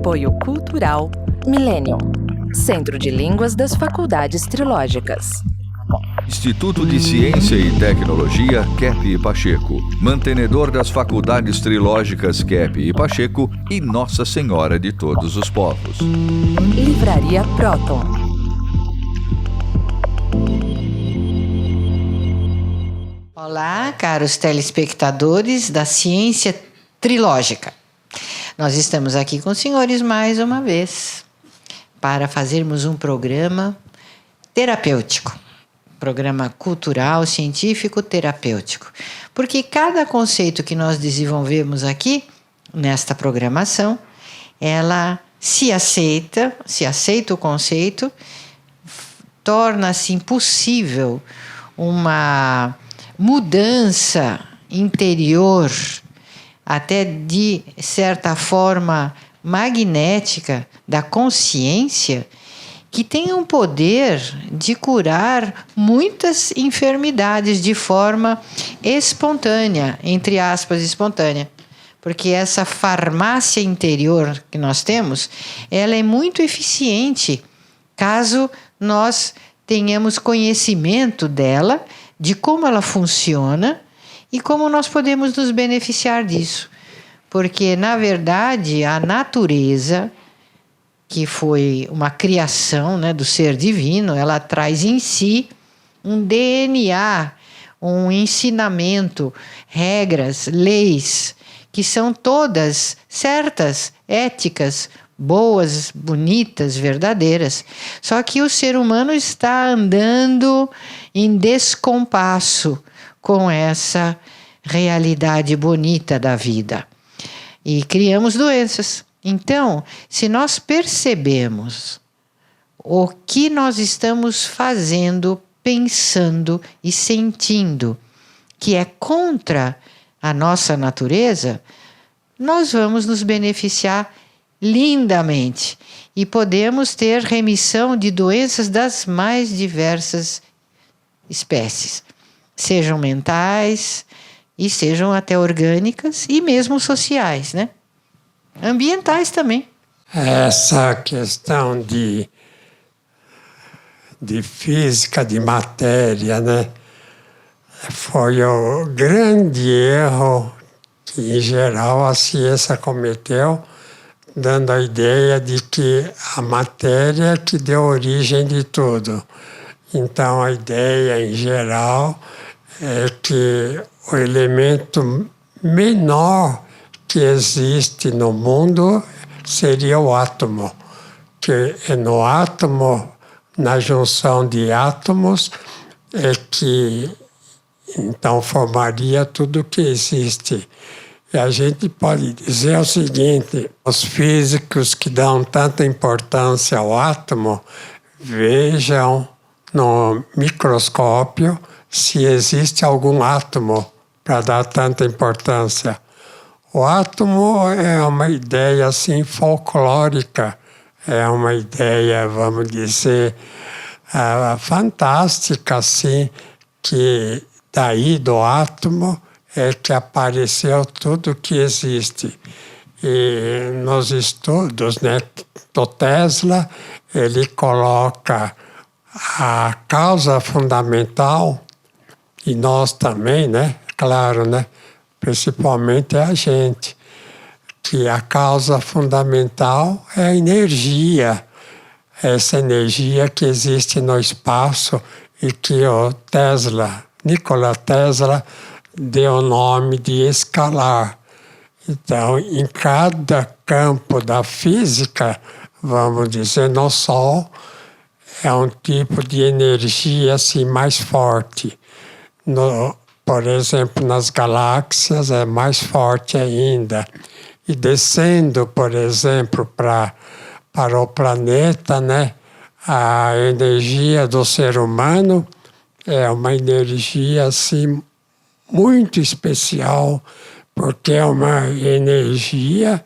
Apoio Cultural Millennium, Centro de Línguas das Faculdades Trilógicas. Instituto de Ciência e Tecnologia Kepp e Pacheco, mantenedor das Faculdades Trilógicas Kepp e Pacheco e Nossa Senhora de Todos os Povos. Livraria Próton. Olá, caros telespectadores da Ciência Trilógica. Nós estamos aqui com os senhores mais uma vez para fazermos um programa terapêutico. Programa cultural, científico, terapêutico. Porque cada conceito que nós desenvolvemos aqui, nesta programação, ela se aceita o conceito, torna-se impossível uma mudança interior, até de certa forma magnética da consciência, que tem um poder de curar muitas enfermidades de forma espontânea, entre aspas, espontânea. Porque essa farmácia interior que nós temos, ela é muito eficiente, caso nós tenhamos conhecimento dela, de como ela funciona e como nós podemos nos beneficiar disso. Porque, na verdade, a natureza, que foi uma criação, né, do ser divino, ela traz em si um DNA, um ensinamento, regras, leis, que são todas certas, éticas, boas, bonitas, verdadeiras. Só que o ser humano está andando em descompasso com essa realidade bonita da vida. E criamos doenças. Então, se nós percebemos o que nós estamos fazendo, pensando e sentindo, que é contra a nossa natureza, nós vamos nos beneficiar lindamente e podemos ter remissão de doenças das mais diversas espécies, sejam mentais e sejam até orgânicas e mesmo sociais, né? Ambientais também. Essa questão de física, de matéria, né? Foi o grande erro que, em geral, a ciência cometeu, dando a ideia de que a matéria que deu origem de tudo. Então, a ideia, em geral, é que o elemento menor que existe no mundo seria o átomo, que é no átomo, na junção de átomos, é que então formaria tudo que existe. E a gente pode dizer o seguinte: os físicos que dão tanta importância ao átomo, vejam no microscópio se existe algum átomo para dar tanta importância. O átomo é uma ideia assim folclórica, é uma ideia, vamos dizer, fantástica, assim, que daí do átomo é que apareceu tudo que existe. E nos estudos, né, do Tesla, ele coloca a causa fundamental, e nós também, né, claro, né, principalmente a gente, que a causa fundamental é a energia, essa energia que existe no espaço e que o Nikola Tesla, deu o nome de escalar. Então, em cada campo da física, vamos dizer, no Sol, é um tipo de energia assim, mais forte. Por exemplo, nas galáxias é mais forte ainda. E descendo, por exemplo, para o planeta, né, a energia do ser humano é uma energia assim, muito especial, porque é uma energia,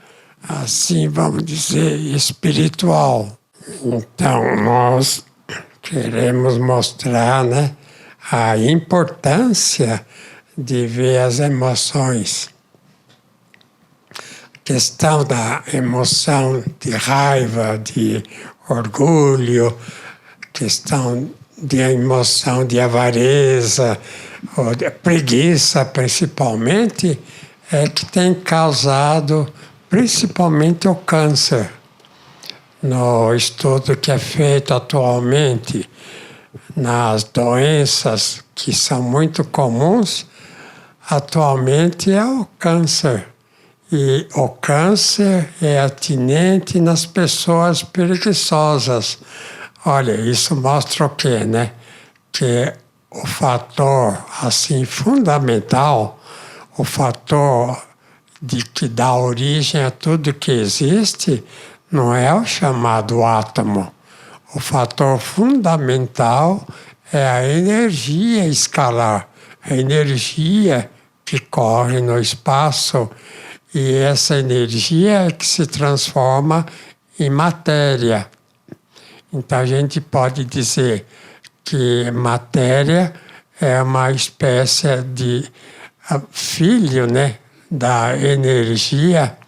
assim, vamos dizer, espiritual. Então, nós queremos mostrar, né, a importância de ver as emoções. questão da emoção de raiva, de orgulho, questão de emoção de avareza, ou de preguiça principalmente, é que tem causado principalmente o câncer. No estudo que é feito atualmente nas doenças que são muito comuns, atualmente é o câncer. E o câncer é atinente nas pessoas preguiçosas. Olha, isso mostra o quê, né? Que o fator, assim, fundamental, o fator de que dá origem a tudo que existe, não é o chamado átomo. O fator fundamental é a energia escalar, a energia que corre no espaço, e essa energia é que se transforma em matéria. Então a gente pode dizer que matéria é uma espécie de filho, né, da energia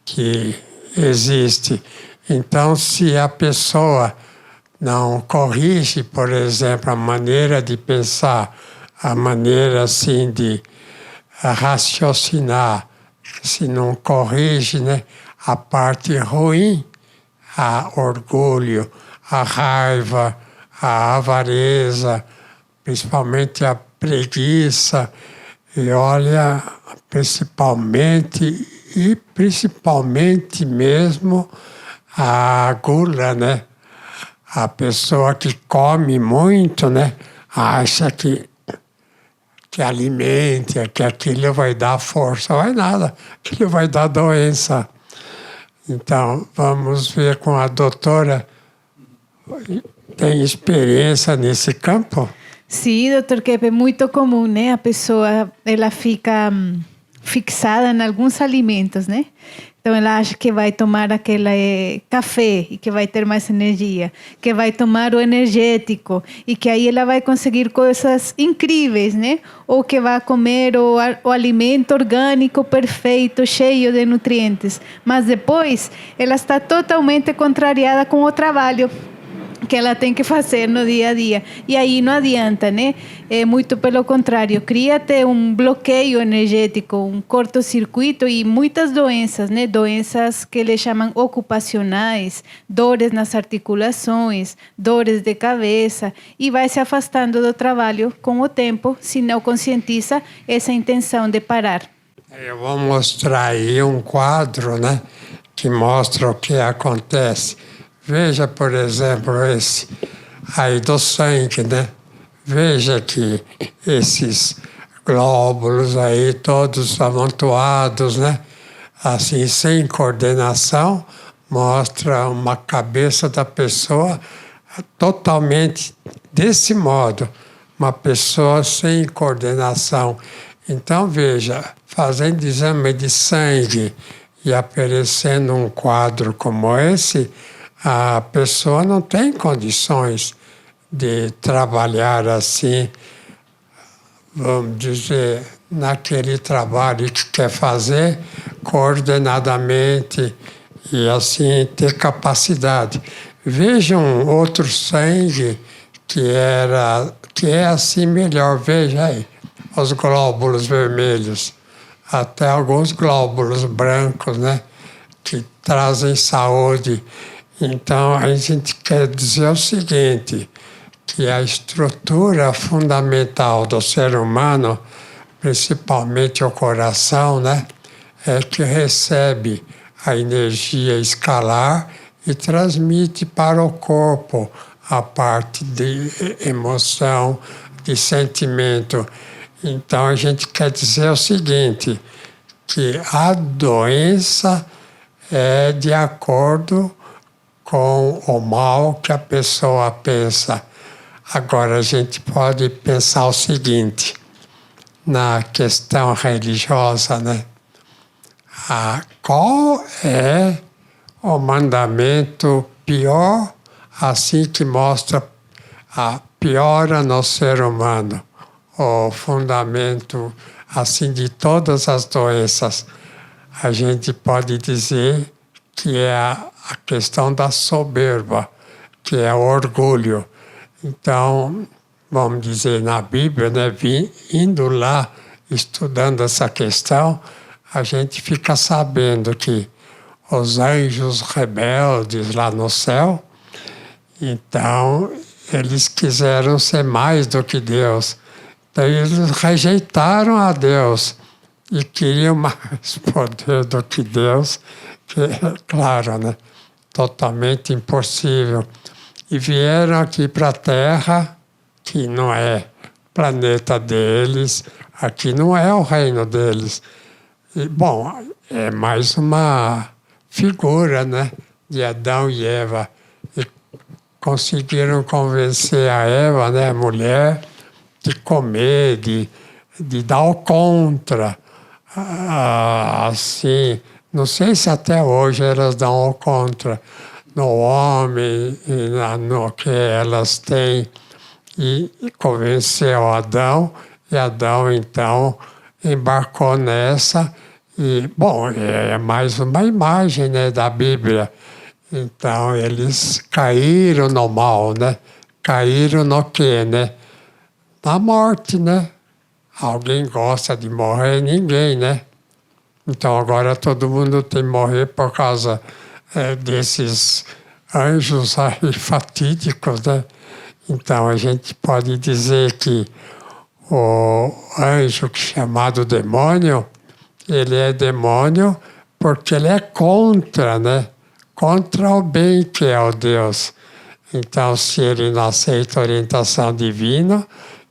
que existe. Então, se a pessoa não corrige, por exemplo, a maneira de pensar, a maneira assim de raciocinar, se não corrige, né, a parte ruim, a orgulho, a raiva, a avareza, principalmente a preguiça, e olha, principalmente mesmo a gula, né? A pessoa que come muito, né, acha que alimenta, que aquilo vai dar força, vai nada, aquilo vai dar doença. Então, vamos ver com a doutora, tem experiência nesse campo? Sim, doutor Keppe, é muito comum, né? A pessoa, ela fica fixada em alguns alimentos, né? Então, ela acha que vai tomar aquele café e que vai ter mais energia, que vai tomar o energético e que aí ela vai conseguir coisas incríveis, né? Ou que vai comer o alimento orgânico perfeito, cheio de nutrientes. Mas depois, ela está totalmente contrariada com o trabalho que ela tem que fazer no dia a dia. E aí não adianta, né? É muito pelo contrário, cria-te um bloqueio energético, um cortocircuito e muitas doenças, né? Doenças que eles chamam ocupacionais, dores nas articulações, dores de cabeça, e vai se afastando do trabalho com o tempo, se não conscientiza essa intenção de parar. Eu vou mostrar aí um quadro, né, que mostra o que acontece. Veja, por exemplo, esse aí do sangue, né? Veja que esses glóbulos aí, todos amontoados, né? Assim, sem coordenação, mostra uma cabeça da pessoa totalmente desse modo, uma pessoa sem coordenação. Então, veja, fazendo exame de sangue e aparecendo um quadro como esse, a pessoa não tem condições de trabalhar assim, vamos dizer, naquele trabalho que quer fazer coordenadamente e assim ter capacidade. Vejam outro sangue que é assim melhor, veja aí, os glóbulos vermelhos, até alguns glóbulos brancos, né, que trazem saúde. Então, a gente quer dizer o seguinte, que a estrutura fundamental do ser humano, principalmente o coração, né, é que recebe a energia escalar e transmite para o corpo a parte de emoção, de sentimento. Então, a gente quer dizer o seguinte, que a doença é de acordo com o mal que a pessoa pensa. Agora, a gente pode pensar o seguinte, na questão religiosa, né? Qual é o mandamento pior, assim que mostra a piora no ser humano? O fundamento, assim, de todas as doenças. a gente pode dizer que é a questão da soberba, que é o orgulho. Então, vamos dizer, na Bíblia, né, indo lá, estudando essa questão, a gente fica sabendo que os anjos rebeldes lá no céu, então, eles quiseram ser mais do que Deus. Então, eles rejeitaram a Deus e queriam mais poder do que Deus, que é claro, né? Totalmente impossível. E vieram aqui para a Terra, que não é planeta deles, aqui não é o reino deles. E, bom, é mais uma figura, né, de Adão e Eva. E conseguiram convencer a Eva, né, a mulher, de comer, de dar o contra. Assim, não sei se até hoje elas dão o contra no homem e no que elas têm. E convenceu Adão, e Adão, então, embarcou nessa. E, bom, é mais uma imagem, né, da Bíblia. Então, eles caíram no mal, né? Caíram no quê, né? Na morte, né? Alguém gosta de morrer? Ninguém, né? Então, agora todo mundo tem que morrer por causa desses anjos aí fatídicos, né? Então, a gente pode dizer que o anjo chamado demônio, ele é demônio porque ele é contra, né? Contra o bem que é o Deus. Então, se ele não aceita a orientação divina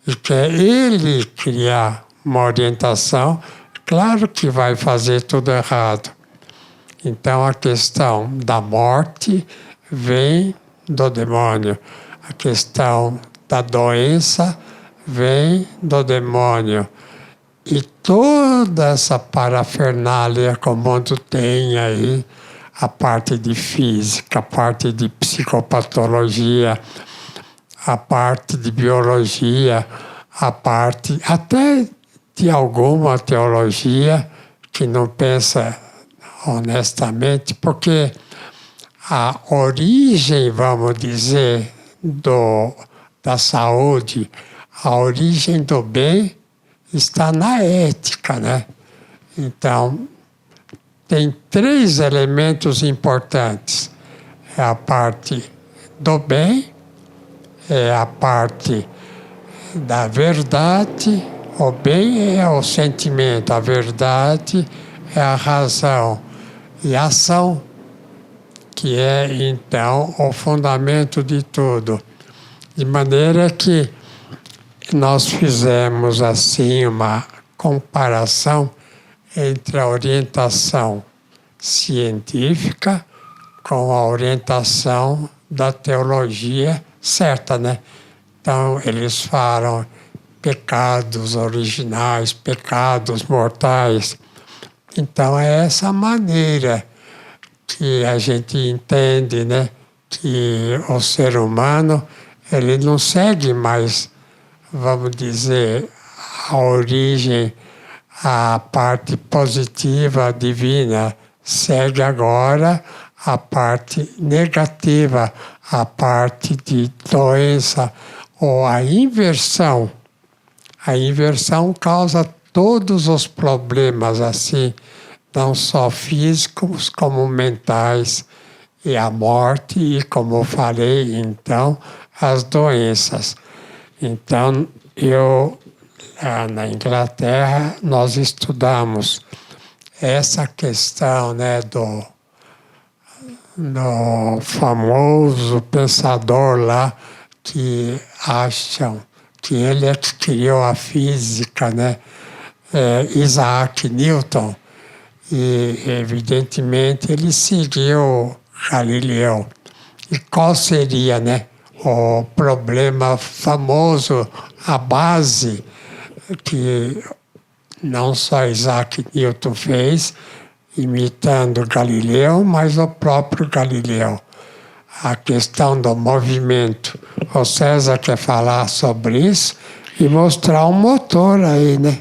e quer ele criar uma orientação, claro que vai fazer tudo errado. Então, a questão da morte vem do demônio. A questão da doença vem do demônio. E toda essa parafernália que o mundo tem aí, a parte de física, a parte de psicopatologia, a parte de biologia, a parte até de alguma teologia que não pensa honestamente, porque a origem, vamos dizer, da saúde, a origem do bem está na ética, né? Então, tem 3 elementos importantes. É a parte do bem, é a parte da verdade, o bem é o sentimento, a verdade é a razão e a ação, que é, então, o fundamento de tudo. De maneira que nós fizemos, assim, uma comparação entre a orientação científica com a orientação da teologia certa, né? Então, eles falam pecados originais, pecados mortais. Então, é essa maneira que a gente entende, né? Que o ser humano, ele não segue mais, vamos dizer, a origem, a parte positiva divina, segue agora a parte negativa, a parte de doença, ou a inversão. A inversão causa todos os problemas, assim, não só físicos, como mentais, e a morte, e como eu falei, então, as doenças. Então, na Inglaterra, nós estudamos essa questão, né, do famoso pensador lá que acham que ele é que criou a física, né, Isaac Newton. E, evidentemente, ele seguiu Galileu. E qual seria, né, o problema famoso, a base que não só Isaac Newton fez, imitando Galileu, mas o próprio Galileu. A questão do movimento. O César quer falar sobre isso e mostrar um motor aí, né?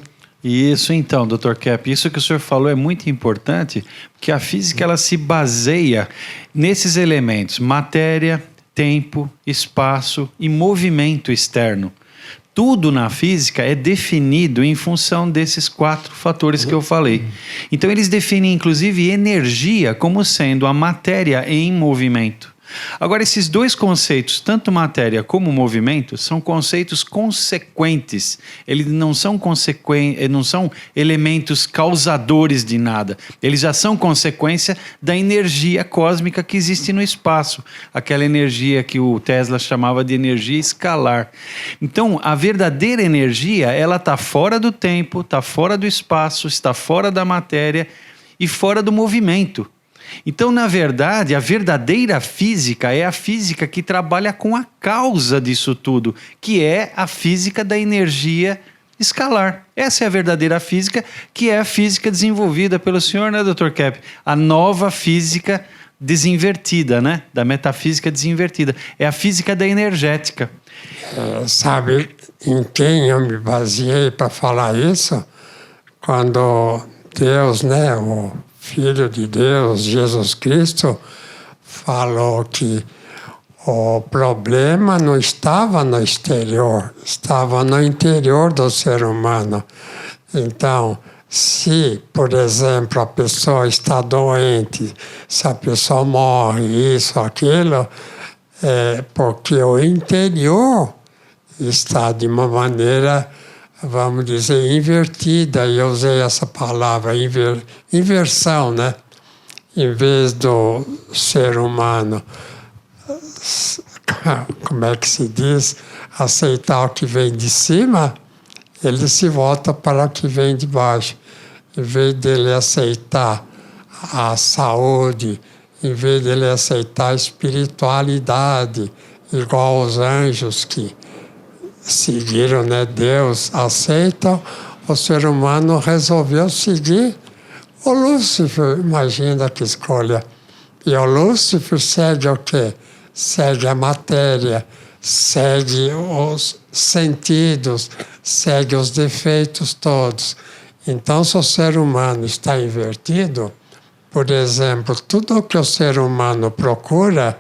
Isso então, Dr. Kepp, isso que o senhor falou é muito importante, porque a física ela se baseia nesses elementos: matéria, tempo, espaço e movimento externo. Tudo na física é definido em função desses 4 fatores que eu falei. Então eles definem inclusive energia como sendo a matéria em movimento. Agora, esses 2 conceitos, tanto matéria como movimento, são conceitos consequentes. Eles não são elementos causadores de nada. Eles já são consequência da energia cósmica que existe no espaço. Aquela energia que o Tesla chamava de energia escalar. Então, a verdadeira energia, ela está fora do tempo, está fora do espaço, está fora da matéria e fora do movimento. Então, na verdade, a verdadeira física é a física que trabalha com a causa disso tudo, que é a física da energia escalar. Essa é a verdadeira física, que é a física desenvolvida pelo senhor, né, Dr. Kepp? A nova física desinvertida, né? Da metafísica desinvertida. É a física da energética. Sabe em quem eu me baseei para falar isso? Quando Deus, né, o Filho de Deus, Jesus Cristo, falou que o problema não estava no exterior, estava no interior do ser humano. Então, se, por exemplo, a pessoa está doente, se a pessoa morre, isso, aquilo, é porque o interior está de uma maneira, vamos dizer, invertida. E eu usei essa palavra, inversão, né? Em vez do ser humano, como é que se diz, aceitar o que vem de cima, ele se volta para o que vem de baixo. Em vez dele aceitar a saúde, em vez dele aceitar a espiritualidade, igual os anjos que seguiram, né, Deus, aceitam, o ser humano resolveu seguir o Lúcifer. Imagina que escolha. E o Lúcifer segue o quê? Segue a matéria, segue os sentidos, segue os defeitos todos. Então, se o ser humano está invertido, por exemplo, tudo o que o ser humano procura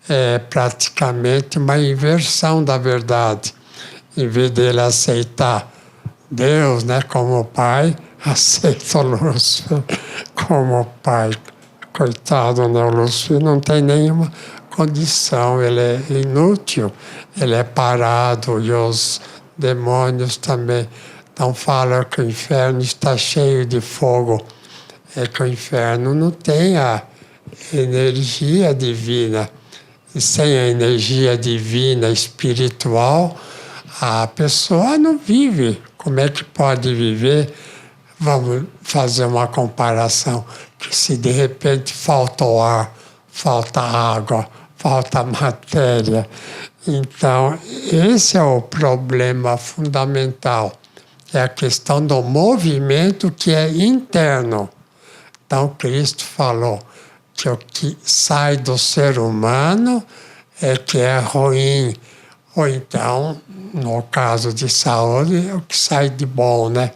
é praticamente uma inversão da verdade. Em vez dele aceitar Deus, né, como pai, aceita o Lúcifer como pai. Coitado, né? O Lúcifer não tem nenhuma condição, ele é inútil, ele é parado, e os demônios também. Então falam que o inferno está cheio de fogo. É que o inferno não tem a energia divina. E sem a energia divina, espiritual, a pessoa não vive. Como é que pode viver? Vamos fazer uma comparação. Que se de repente falta o ar, falta água, falta matéria. Então, esse é o problema fundamental. É a questão do movimento que é interno. Então, Cristo falou que o que sai do ser humano é que é ruim. Ou então, no caso de saúde, é o que sai de bom, né?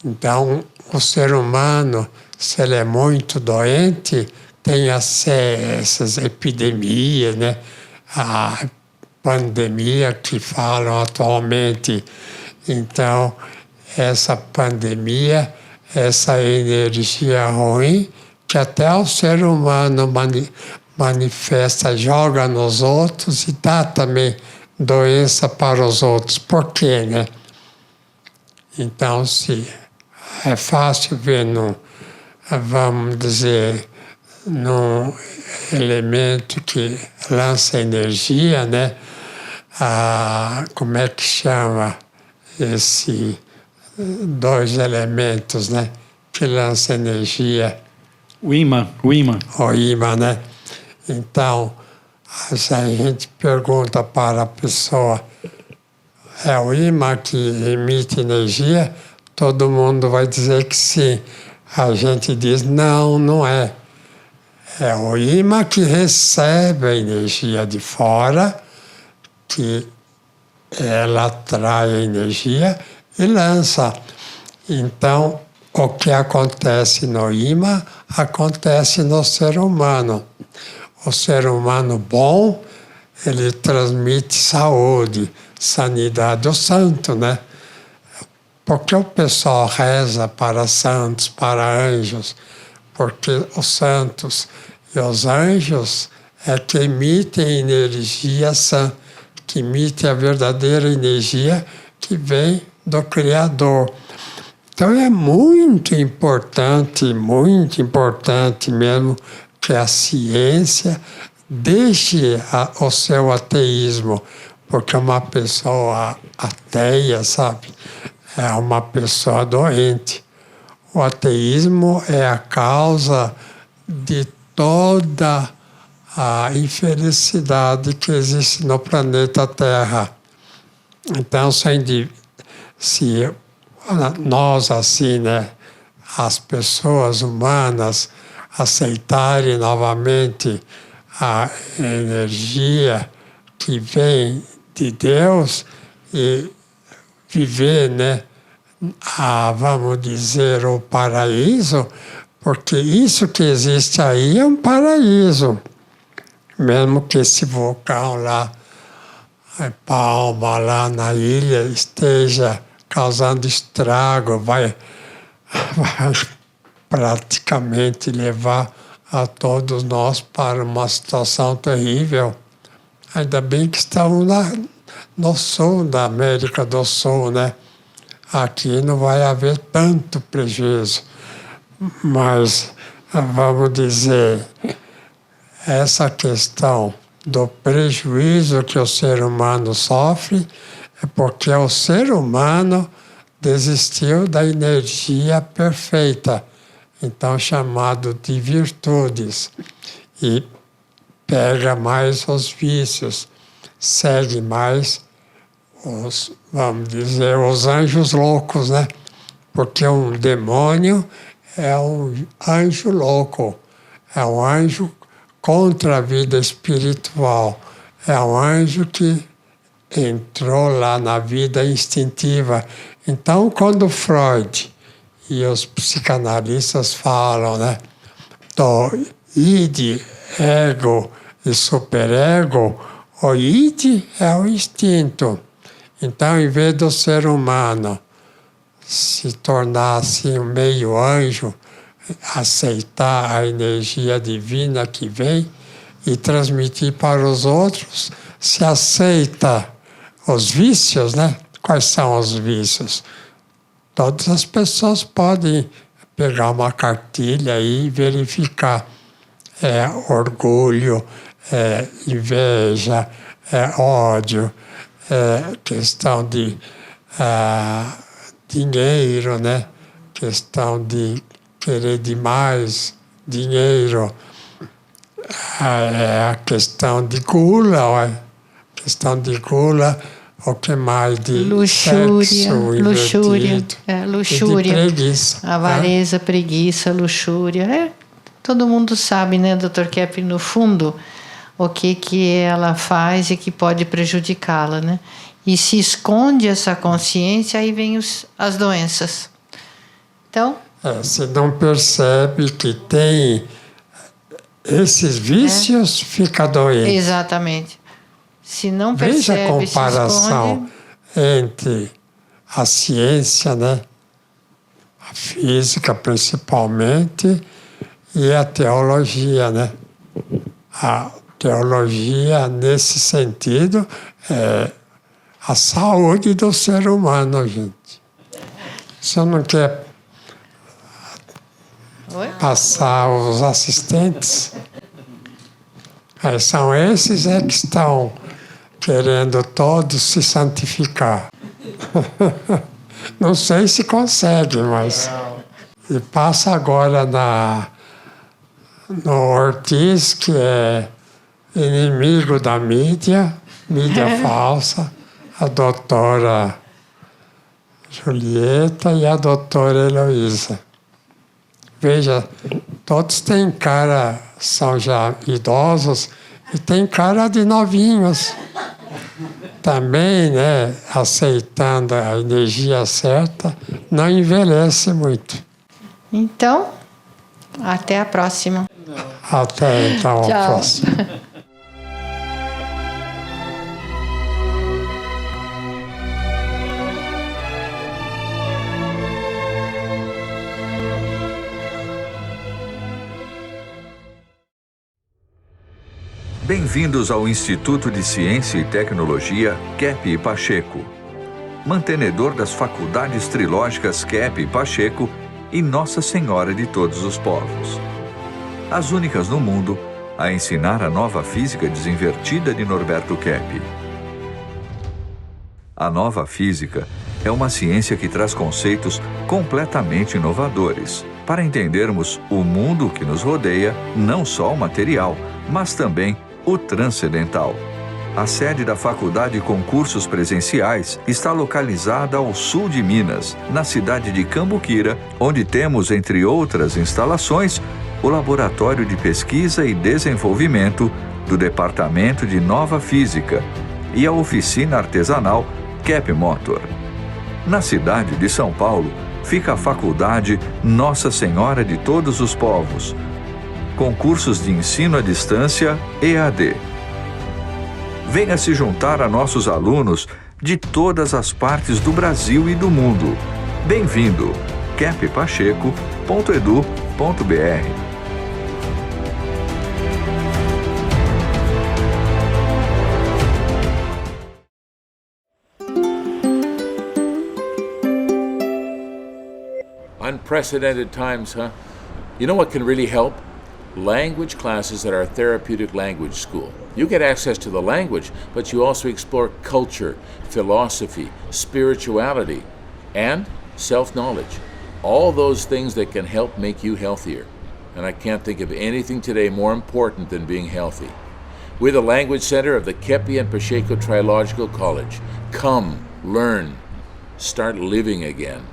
Então, o ser humano, se ele é muito doente, tem essas epidemias, né? A pandemia que falam atualmente. Então, essa pandemia, essa energia ruim, que até o ser humano manifesta, joga nos outros e dá também doença para os outros. Por quê, né? Então, se é fácil ver vamos dizer, num elemento que lança energia, né? Como é que chama esse 2 elementos, né? Que lança energia? O ímã. O ímã, né? Então, se a gente pergunta para a pessoa, é o ímã que emite energia? Todo mundo vai dizer que sim. A gente diz, não, não é. É o ímã que recebe a energia de fora, que ela atrai a energia, e lança. Então, o que acontece no imã acontece no ser humano. O ser humano bom, ele transmite saúde, sanidade. O santo, né? Porque o pessoal reza para santos, para anjos? Porque os santos e os anjos é que emitem energia sã, que emite a verdadeira energia que vem do Criador. Então é muito importante mesmo que a ciência deixe o seu ateísmo, porque uma pessoa ateia, sabe, é uma pessoa doente. O ateísmo é a causa de toda a infelicidade que existe no planeta Terra. Então, se nós, assim, né, as pessoas humanas, aceitarem novamente a energia que vem de Deus e viver, né, vamos dizer, o paraíso, porque isso que existe aí é um paraíso. Mesmo que esse vulcão lá, Palma, lá na ilha, esteja causando estrago, vai praticamente levar a todos nós para uma situação terrível. Ainda bem que estamos no sul da América do Sul, né? Aqui não vai haver tanto prejuízo. Mas, vamos dizer, essa questão do prejuízo que o ser humano sofre é porque o ser humano desistiu da energia perfeita, então chamado de virtudes, e pega mais os vícios, segue mais vamos dizer, os anjos loucos, né? Porque um demônio é um anjo louco, é um anjo contra a vida espiritual, é um anjo que entrou lá na vida instintiva. Então, quando Freud e os psicanalistas falam, né, do id, ego e superego, o id é o instinto. Então, em vez do ser humano se tornar assim um meio anjo, aceitar a energia divina que vem e transmitir para os outros, se aceita os vícios, né? Quais são os vícios? Todas as pessoas podem pegar uma cartilha e verificar. É orgulho, é inveja, é ódio, é questão de dinheiro, né? Questão de querer demais dinheiro, é a questão de gula, questão de gula, o que mais de luxúria, sexo luxúria, luxúria, e de preguiça, avareza, preguiça, luxúria. Todo mundo sabe, né, Dr. Kepp, no fundo, o que ela faz e que pode prejudicá-la, né? E se esconde essa consciência, aí vem as doenças. Então, se não percebe que tem esses vícios, fica doente. Exatamente. Se não percebe, veja a comparação entre a ciência, né, a física principalmente, e a teologia, né? A teologia, nesse sentido, é a saúde do ser humano, gente. Você não quer passar os assistentes? São esses que estão querendo todos se santificar. Não sei se consegue, mas... E passa agora no Ortiz, que é inimigo da mídia falsa, a doutora Julieta e a doutora Heloísa. Veja, todos têm cara, são já idosos, e têm cara de novinhos. também, né, aceitando a energia certa, não envelhece muito. Então, até a próxima. Até então a Tchau. próxima. Bem-vindos ao Instituto de Ciência e Tecnologia Kepi Pacheco, mantenedor das faculdades trilógicas Kepi Pacheco e Nossa Senhora de Todos os Povos. As únicas no mundo a ensinar a nova física desinvertida de Norberto Keppe. A nova física é uma ciência que traz conceitos completamente inovadores para entendermos o mundo que nos rodeia, não só o material, mas também o transcendental. A sede da faculdade com cursos presenciais está localizada ao sul de Minas, na cidade de Cambuquira, onde temos, entre outras instalações, o Laboratório de Pesquisa e Desenvolvimento do Departamento de Nova Física e a oficina artesanal Kepp Motor. Na cidade de São Paulo, fica a Faculdade Nossa Senhora de Todos os Povos, com cursos de ensino à distância EAD. Venha se juntar a nossos alunos de todas as partes do Brasil e do mundo. Bem-vindo! keppacheco.edu.br. Unprecedented times, huh? You know what can really help? Language classes at our therapeutic language school. You get access to the language, but you also explore culture, philosophy, spirituality, and self-knowledge. All those things that can help make you healthier. And I can't think of anything today more important than being healthy. We're the language center of the Kepi and Pacheco Trilogical College. Come, learn, start living again.